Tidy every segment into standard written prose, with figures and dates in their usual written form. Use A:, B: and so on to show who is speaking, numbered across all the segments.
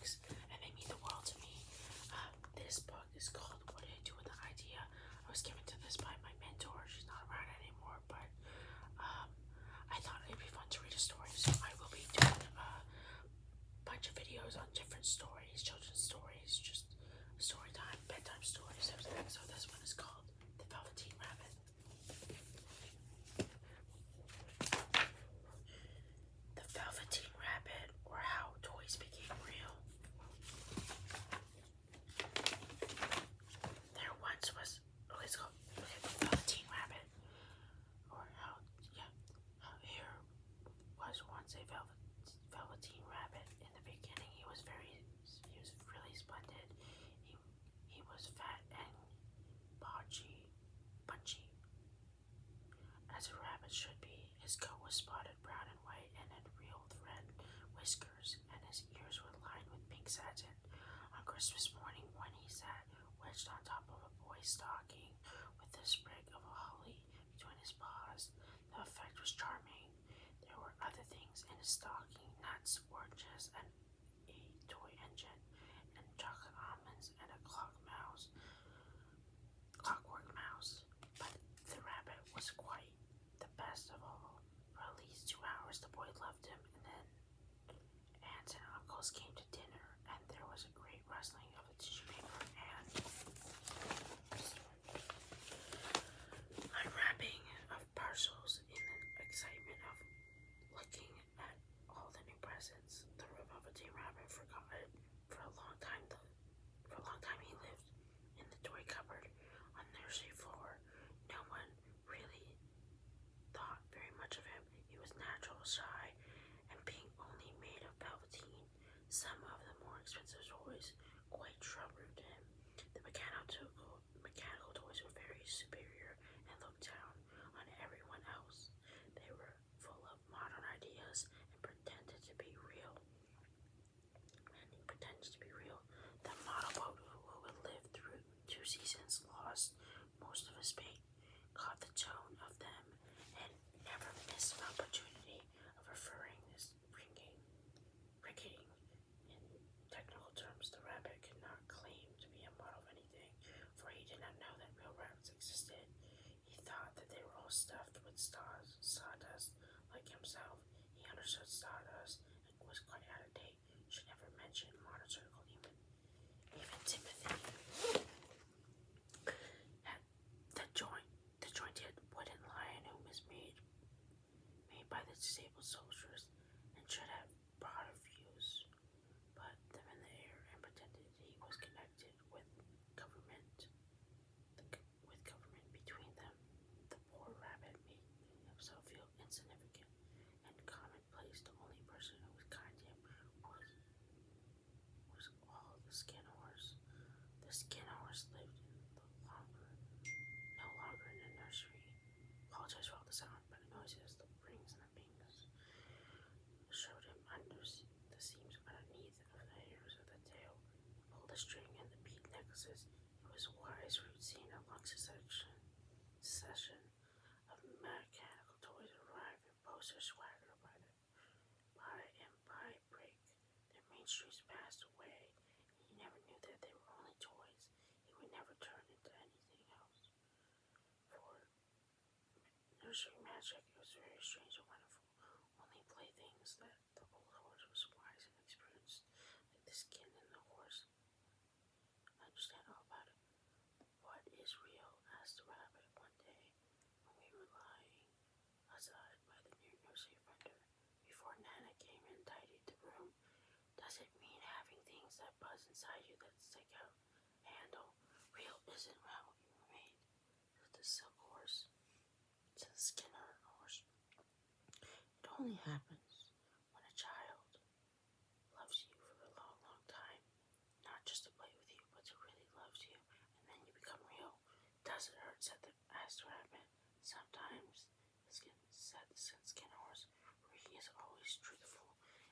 A: books, and they mean the world to me. This book is called What Did I Do With the Idea? I was given to this by my mentor. She's not around anymore, but I thought it'd be fun to read a story, so I will be doing a bunch of videos on different stories, children's stories, just story time, bedtime stories, everything. So this one is called The Velveteen Rabbit. The Velveteen Rabbit, or How Toys Became Real. There once was, it's called The Velveteen Rabbit, or here was once a velveteen rabbit. In the beginning, he was really splendid. He was fat and punchy, as a rabbit should be. His coat was spotted brown and white and had real red whiskers, and his ears were lined with pink satin. On Christmas morning, when he sat wedged on top of a boy's stocking with a sprig of holly between his paws, the effect was charming. There were other things in his stocking, nuts, oranges, and a toy engine, and chocolate almonds, and a clockwork mouse. But the rabbit was quite the best of all. For at least 2 hours the boy loved him, and then aunts and uncles came to dinner, and there was a great rustling of the tissue paper and unwrapping of parcels in the excitement of looking at all the new presents. The Velveteen Rabbit forgot it for a long time. For a long time he lived in the toy cupboard on the nursery floor. No one really thought very much of him. He was natural, shy, and being only made of velveteen, some of the more expensive toys quite troubled him. The mechanical toys were very superior and looked down on everyone else. They were full of modern ideas and pretended to be real. The model boat, who had lived through 2 seasons, lost most of his paint, caught the tone of them, and never missed an opportunity of referring this rickety. In technical terms, the rabbit could not claim to be a model of anything, for he did not know that real rabbits existed. He thought that they were all stuffed with sawdust like himself. He understood sawdust and was quite out of date. Should never mention modern circle, even Timothy. The jointed wooden lion who was made by the disabled soldiers, and should have broader views, put them in the air and pretended he was connected with government. Between them, the poor rabbit made himself feel insignificant and commonplace. The only person who was kind to him was all the skin horse. The skin horse lived no longer in the nursery. Apologize for all the sound, but the noises, the rings and the pings showed him under the seams underneath of the hairs of the tail. He pulled the string and the bead necklaces. It was wise routine. A long succession of mechanical toys arrived, and posters swagger by break. Their main streets passed away, and he never knew that they were only toys. He would never turn into anything else. For nursery magic, it was very strange and wonderful. Only playthings that the old horse was wise and experienced, like the skin and the horse. I understand all about it. What is real? Asked the rabbit one day when we were lying outside by the new nursery fender before Nana came and tidied the room. Does it mean having things that buzz inside you that stick out handle? Real isn't how you were made. Said the silk horse. Said the Skinner horse. It only happens when a child loves you for a long, long time. Not just to play with you, but to really loves you, and then you become real. Does it hurt? Asked the rabbit. Sometimes, said the Skinner horse, where he is always truthful,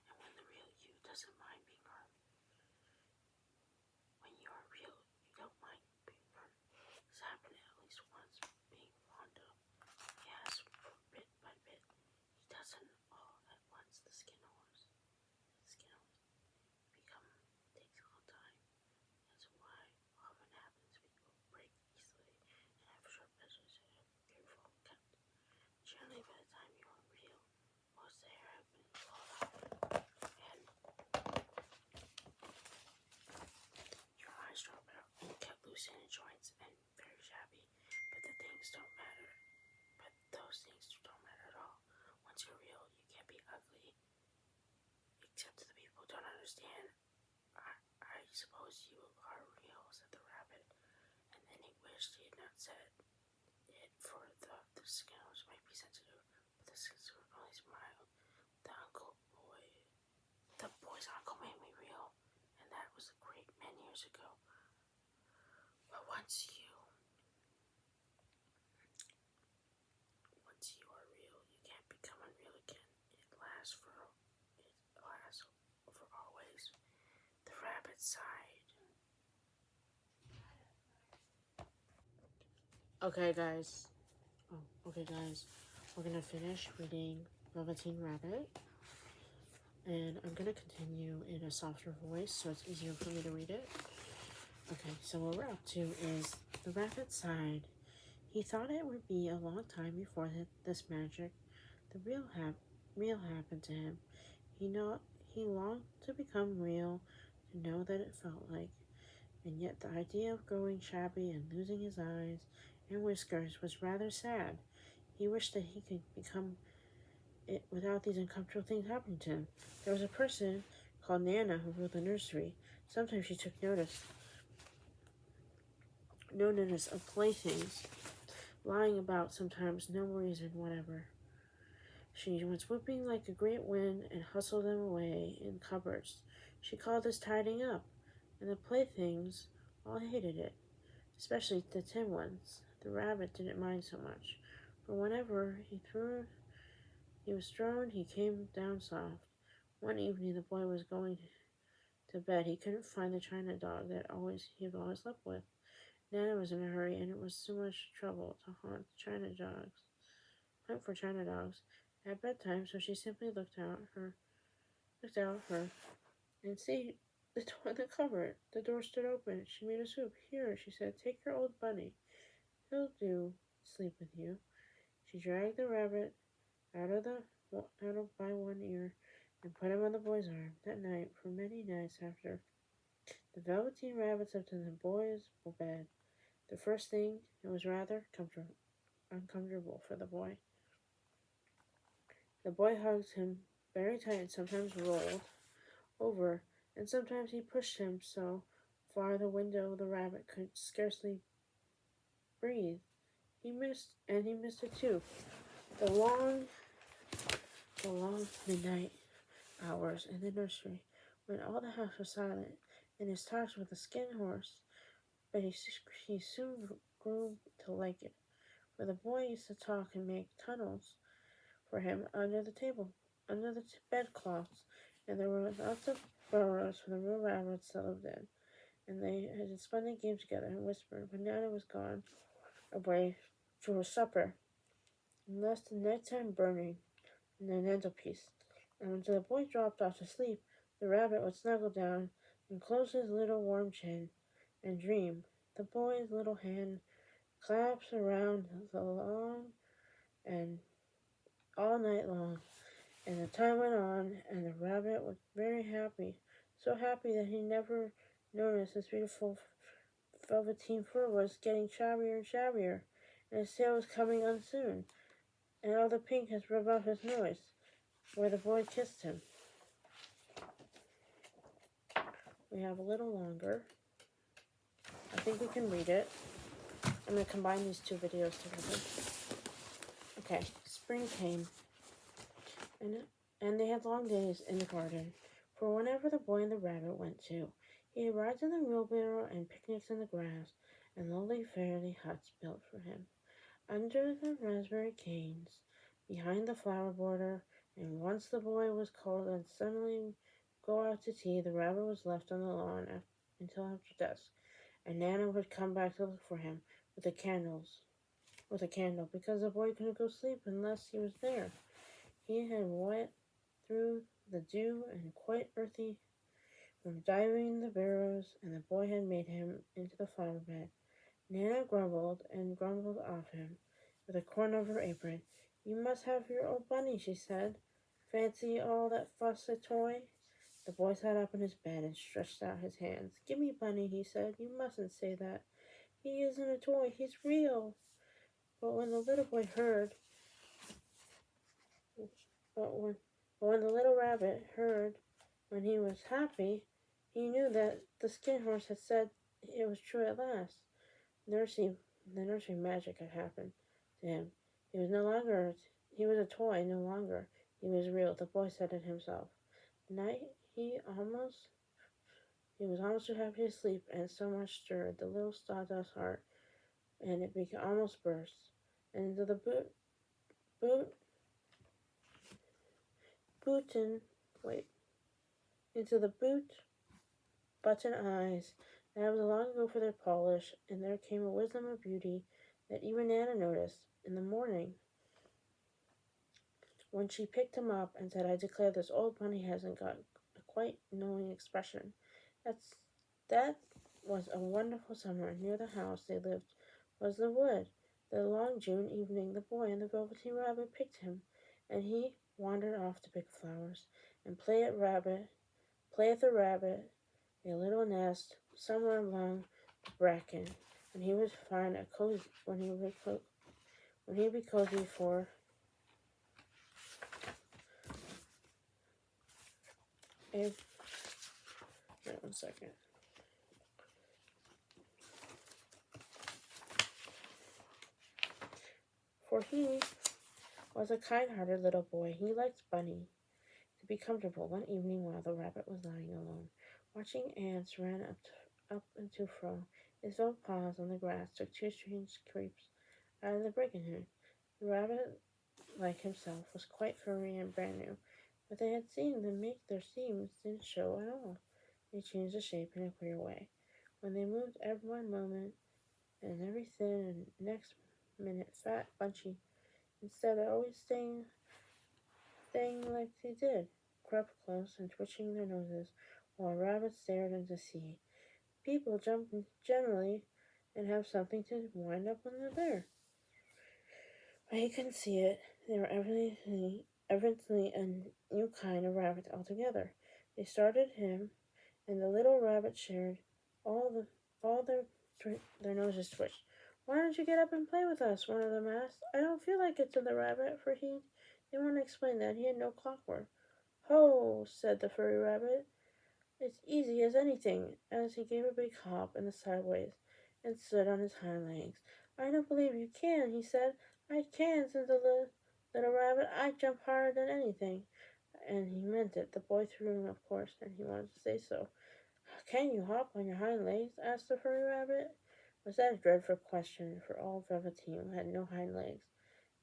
A: and when the real you doesn't mind being hurt. When you are real, you don't mind being hurt. It's happened at least once, being fond of. Yes, bit by bit. He doesn't all at once, the Skinner horse. Become we suppose you are real, said the rabbit, and then he wished he had not said it, for the skin might be sensitive, but the skin only smiled. The boy's uncle made me real, and that was a great many years ago. But once you are real, you can't become unreal again. It lasts for always. The rabbit sighed. Okay, guys. We're gonna finish reading Velveteen Rabbit, and I'm gonna continue in a softer voice so it's easier for me to read it. Okay, so what we're up to is the rabbit sighed. He thought it would be a long time before this magic, the real happened to him. He longed to become real, to know that it felt like, and yet the idea of growing shabby and losing his eyes and whiskers was rather sad. He wished that he could become it without these uncomfortable things happening to him. There was a person called Nana who ruled the nursery. Sometimes she took notice of playthings lying about, sometimes no reason whatever. She was whipping like a great wind and hustled them away in cupboards. She called this tidying up, and the playthings all hated it, especially the tin ones. The rabbit didn't mind so much, for whenever he was thrown, he came down soft. One evening the boy was going to bed. He couldn't find the china dog he had always slept with. Nana was in a hurry, and it was so much trouble to hunt for china dogs at bedtime, so she simply looked out her and see the door in the cupboard. The door stood open. She made a swoop. Here, she said, take your old bunny. He'll do sleep with you. She dragged the rabbit out by one ear and put him on the boy's arm. That night, for many nights after, the Velveteen Rabbit slept in the boy's bed. The first thing, it was rather uncomfortable for the boy. The boy hugged him very tight and sometimes rolled over, and sometimes he pushed him so far the window the rabbit could scarcely breathe. He missed it too. The long midnight hours in the nursery, when all the house was silent, and his talks with the skin horse, but he soon grew to like it, for the boy used to talk and make tunnels for him under the bedclothes, and there were lots of burrows for the real rabbits that lived in, and they had splendid games together and whispered. When Nana was gone away for her supper, and left the nighttime burning in the mantelpiece, and when the boy dropped off to sleep, the rabbit would snuggle down and close his little warm chin and dream. The boy's little hand claps around the long and all night long, and the time went on, and the rabbit was very happy, so happy that he never noticed his beautiful velveteen fur was getting shabbier and shabbier, and his tail was coming on soon, and all the pink has rubbed off his nose, where the boy kissed him. We have a little longer. I think we can read it. I'm going to combine these two videos together. Okay, spring came, and they had long days in the garden, for whenever the boy and the rabbit went to, he had rides in the wheelbarrow and picnics in the grass, and lovely fairy huts built for him, under the raspberry canes, behind the flower border, and once the boy was cold and suddenly go out to tea, the rabbit was left on the lawn until after dusk, and Nana would come back to look for him with a candle, because the boy couldn't go sleep unless he was there. He had wet through the dew and quite earthy from diving the barrows, and the boy had made him into the flower bed. Nana grumbled off him with a corner of her apron. You must have your old bunny, she said. Fancy all that fuss a toy? The boy sat up in his bed and stretched out his hands. Give me Bunny, he said. You mustn't say that. He isn't a toy. He's real. But when the little boy heard, but when the little rabbit heard when he was happy, He knew that the skin horse had said it was true at last. Nursery, the nursery magic had happened to him. He was no longer, he was a toy no longer. He was real, the boy said it himself. The night he was almost too happy to sleep, and so much stirred the little stardust heart, and it began almost burst. And into the boot, bootin, wait, into the boot button eyes that was long ago for their polish, and there came a wisdom and beauty that even Nana noticed. In the morning, when she picked him up and said, "I declare this old bunny hasn't got a quite knowing expression." That's that was a wonderful summer. Near the house they lived was the wood. The long June evening, the boy and the Velveteen Rabbit picked him, and he wandered off to pick flowers and play at the rabbit, a little nest somewhere among the bracken, and he would find a cozy when he'd be cozy for a wait 1 second. For he was a kind-hearted little boy. He liked Bunny to be comfortable. One evening, while the rabbit was lying alone, watching ants run up and to fro, his felt paws on the grass took two strange creeps out of the brick in him. The rabbit, like himself, was quite furry and brand new, but they had seen them make their seams didn't show at all. They changed the shape in a queer way. When they moved every one moment, and every thin, and next minute fat, bunchy, instead of always staying like they did, crept close and twitching their noses, while rabbits stared into sea. People jump generally and have something to wind up when they're there. But he couldn't see it. They were evidently a new kind of rabbit altogether. They started him, and the little rabbit shared all their noses twitched. "Why don't you get up and play with us?" one of them asked. "I don't feel like it," said the rabbit, for he didn't want to explain that he had no clockwork. "Ho!" said the furry rabbit. "It's easy as anything," as he gave a big hop in the sideways and stood on his hind legs. "I don't believe you can," he said. "I can," said the little rabbit. "I jump higher than anything." And he meant it. The boy threw him, of course, and he wanted to say so. "Can you hop on your hind legs?" asked the furry rabbit. Was that a dreadful question, for all Velveteen had no hind legs.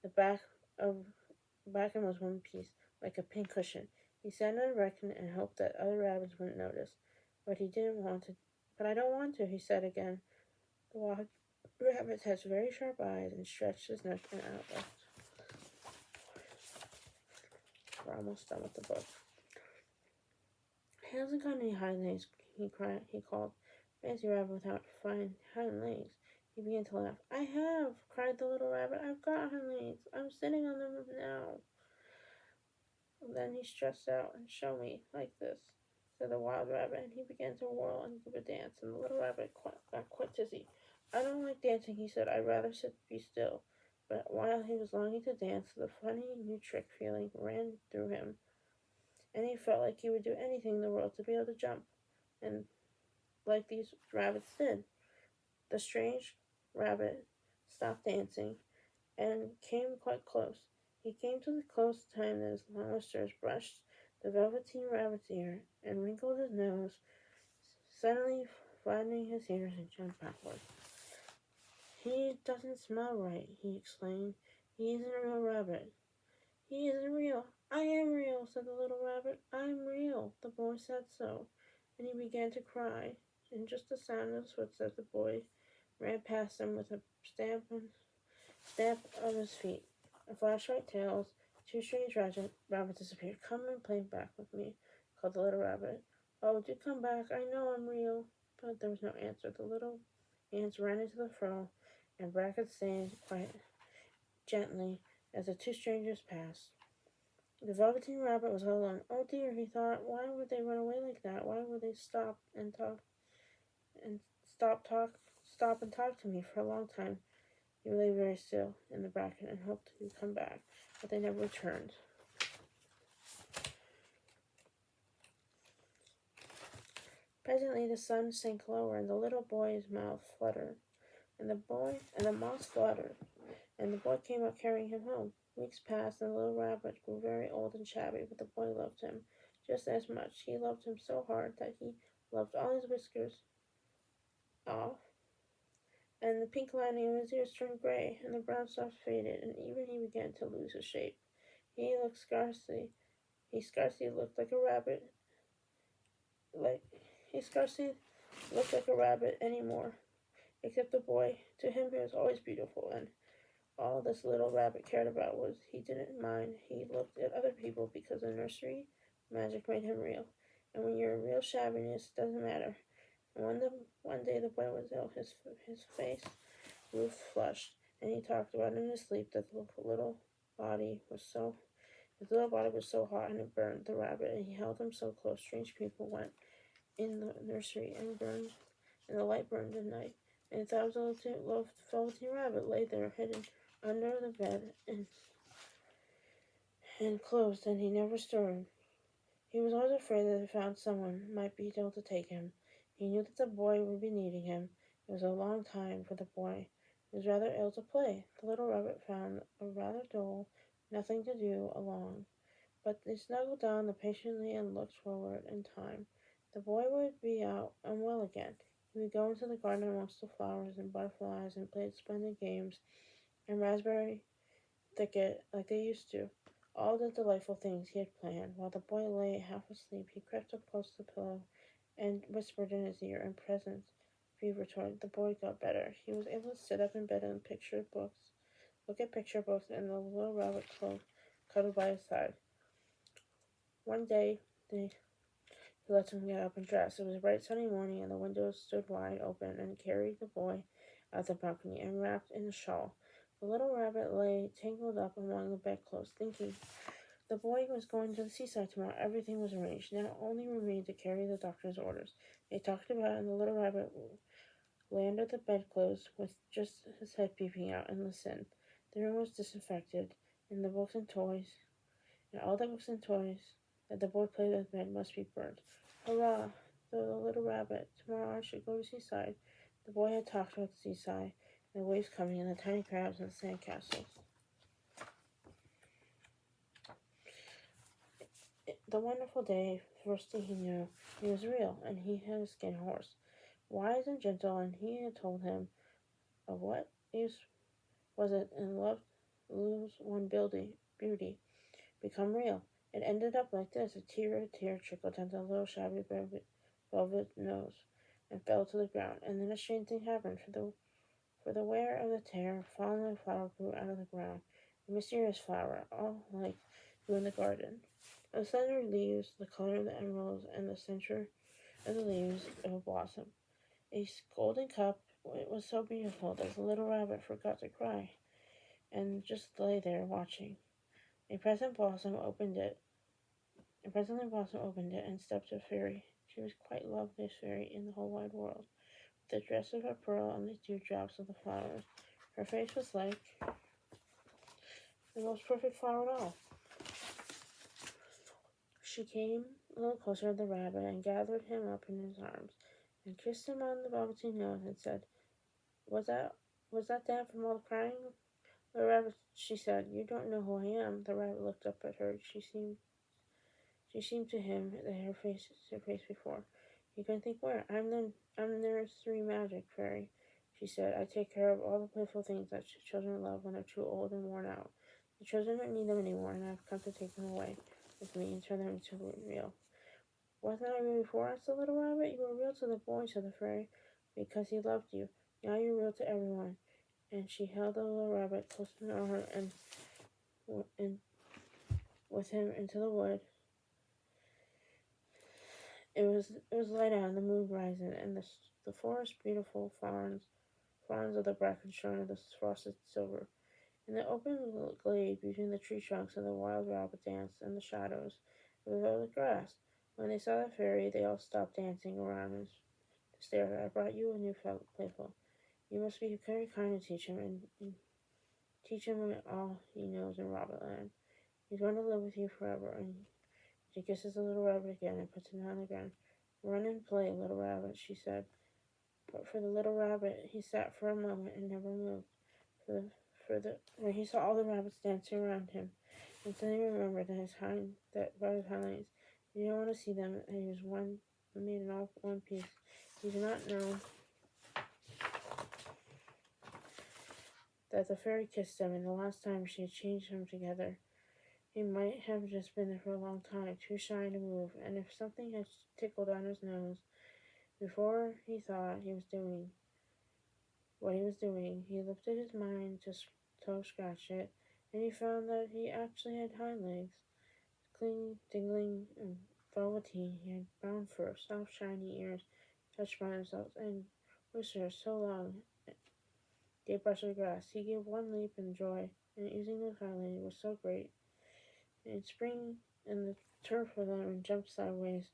A: The back end was one piece, like a pink cushion. He sat erect and hoped that other rabbits wouldn't notice. But he didn't want to. "But I don't want to," he said again. The wild rabbit has very sharp eyes and stretched his neck and out. We're almost done with the book. "He hasn't got any hind legs," he called. "Fancy rabbit without fine hind legs." He began to laugh. "I have," cried the little rabbit. "I've got hind legs. I'm sitting on them now." And then he stretched out. "And show me, like this," said the wild rabbit, and he began to whirl and give a dance, and the little rabbit got quite dizzy. "I don't like dancing," he said. "I'd rather be still." But while he was longing to dance, the funny new trick feeling ran through him, and he felt like he would do anything in the world to be able to jump, and like these rabbits did. The strange rabbit stopped dancing and came quite close. He came to the close time that his long whiskers brushed the Velveteen Rabbit's ear and wrinkled his nose, suddenly flattening his ears and jumped backward. "He doesn't smell right," he exclaimed. "He isn't a real rabbit." "He isn't real. I am real," said the little rabbit. "I'm real. The boy said so." And he began to cry. And just the sound of his footsteps, the boy ran past him with a stamp of his feet. A flash of white tails, two strange rabbits disappeared. "Come and play back with me," called the little rabbit. "Oh, do come back. I know I'm real." But there was no answer. The little ants ran into the furrow, and Brackett stayed quite gently as the two strangers passed. The Velveteen Rabbit was all alone. "Oh dear," he thought. "Why would they run away like that? Why would they stop and talk to me for a long time?" He lay very still in the bracken and hoped he would come back, but they never returned. Presently the sun sank lower, and the little boy's mouth fluttered, and the mouse fluttered, and the boy came out carrying him home. Weeks passed, and the little rabbit grew very old and shabby, but the boy loved him just as much. He loved him so hard that he loved all his whiskers off, and the pink lining of his ears turned gray, and the brown stuff faded, and even he began to lose his shape. He looked scarcely he scarcely looked like a rabbit like he scarcely looked like a rabbit anymore, except the boy. To him he was always beautiful, and all this little rabbit cared about was he didn't mind he looked at other people because the nursery magic made him real. And when you're in real shabbiness, it doesn't matter. And one day the boy was ill, his face grew flushed, and he talked about in his sleep that body was so his little body was so hot and it burned the rabbit, and he held him so close. Strange people went in the nursery and the light burned at night. And the little velveteen rabbit lay there hidden under the bed and closed, and he never stirred. He was always afraid that if found someone might be able to take him. He knew that the boy would be needing him. It was a long time for the boy. He was rather ill to play. The little rabbit found a rather dull, nothing to do along. But they snuggled down patiently and looked forward in time. The boy would be out and well again. He would go into the garden amongst the flowers and butterflies and play splendid games and raspberry thicket like they used to. All the delightful things he had planned. While the boy lay half asleep, he crept up close to the pillow and whispered in his ear, "In present fever retorted." The boy got better. He was able to sit up in bed and look at picture books, and the little rabbit cuddled by his side. One day, he let him get up and dress. It was a bright sunny morning, and the windows stood wide open and carried the boy out the balcony and wrapped in a shawl. The little rabbit lay tangled up among the bedclothes, thinking. The boy was going to the seaside tomorrow. Everything was arranged. Now only remained to carry the doctor's orders. They talked about it, and the little rabbit lay under the bedclothes with just his head peeping out and listened. The room was disinfected, and the books and toys, and all the books and toys that the boy played with must be burnt. Hurrah! The little rabbit. Tomorrow I should go to seaside. The boy had talked about the seaside, and the waves coming, and the tiny crabs and the sand castles. The wonderful day, first thing he knew, he was real, and he had a skin horse, wise and gentle, and he had told him of what use was it in love lose one beauty, become real. It ended up like this. A tear trickled down the little shabby velvet nose and fell to the ground. And then a strange thing happened. For the wear of the tear, fallen flower grew out of the ground. A mysterious flower, all like you in the garden. The slender leaves, the color of the emeralds, and the center of the leaves of a blossom. A golden cup. It was so beautiful that the little rabbit forgot to cry, and just lay there watching. Presently Blossom opened it, and stepped a fairy. She was quite the loveliest fairy in the whole wide world, with the dress of a pearl and the dewdrops of the flowers. Her face was like the most perfect flower of all. She came a little closer to the rabbit and gathered him up in his arms, and kissed him on the velveteen nose, and said, Was that Dan from all the crying? The rabbit, she said, You don't know who I am. The rabbit looked up at her. She seemed to him that her face before. He couldn't think where. I'm the nursery magic fairy, she said. I take care of all the playful things that children love when they're too old and worn out. The children don't need them anymore, and I've come to take them away with me and turn them into real. Wasn't I real before? Asked the little rabbit. You were real to the boy, said the fairy, because he loved you. Now you're real to everyone. And she held the little rabbit close to her and with him into the wood. It was light out, and the moon rising, and the forest beautiful fronds of the bracken shone of the frosted silver. In the open glade between the tree trunks, and the wild rabbit danced in the shadows of the velvet grass. When they saw the fairy, they all stopped dancing around and stared. I brought you a new playful. You must be very kind to teach him, and teach him all he knows in Rabbit Land. He's going to live with you forever. And she kisses the little rabbit again and puts him down on the ground. "Run and play, little rabbit," she said. But for the little rabbit, he sat for a moment and never moved. Where he saw all the rabbits dancing around him, and suddenly remembered that about his hind legs. He didn't want to see them, and he was made in all one piece. He did not know that the fairy kissed him, and the last time she had changed them together. He might have just been there for a long time, too shy to move, and if something had tickled on his nose before he thought he was doing what he was doing, he lifted his mind to scratch it, and he found that he actually had hind legs, cling, dingling, and velveteen. He had brown fur, soft, shiny ears touched by themselves, and whiskers so long they brushed the grass. He gave one leap in joy, and using those hind legs was so great. In spring, and the turf for them and jumped sideways,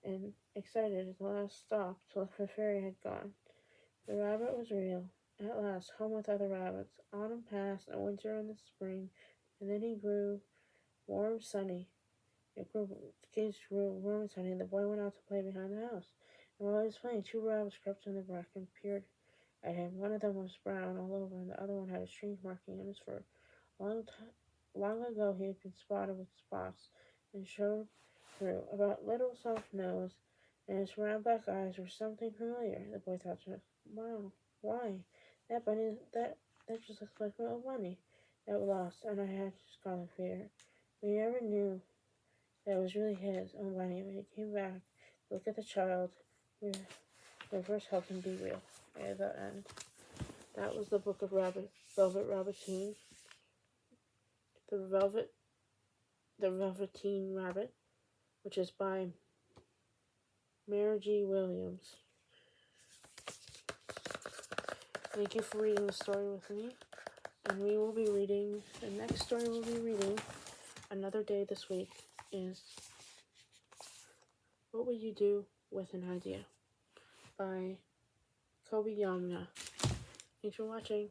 A: and excited at the last stopped till the fairy had gone. The rabbit was real. At last, home with other rabbits. Autumn passed, and winter and the spring, and then he grew warm, sunny. The kids grew warm and sunny, and the boy went out to play behind the house. And while he was playing, two rabbits crept in the brush and peered at him. One of them was brown all over, and the other one had a strange marking on his fur. Long ago, he had been spotted with spots, and showed through. About little soft nose, and his round black eyes were something familiar. The boy thought to himself, "Wow, why, that just looks like my old bunny that was lost, and I had scarlet fever." But he never knew that it was really his own bunny when he came back to look at the child who first helped him be real. At the end. That was the book of Velvet Rabbitine, the Velveteen Rabbit, which is by Mary G. Williams. Thank you for reading the story with me. And we will be reading, the next story we'll be reading another day this week is What Would You Do with an Idea by Kobe Yamna. Thanks for watching.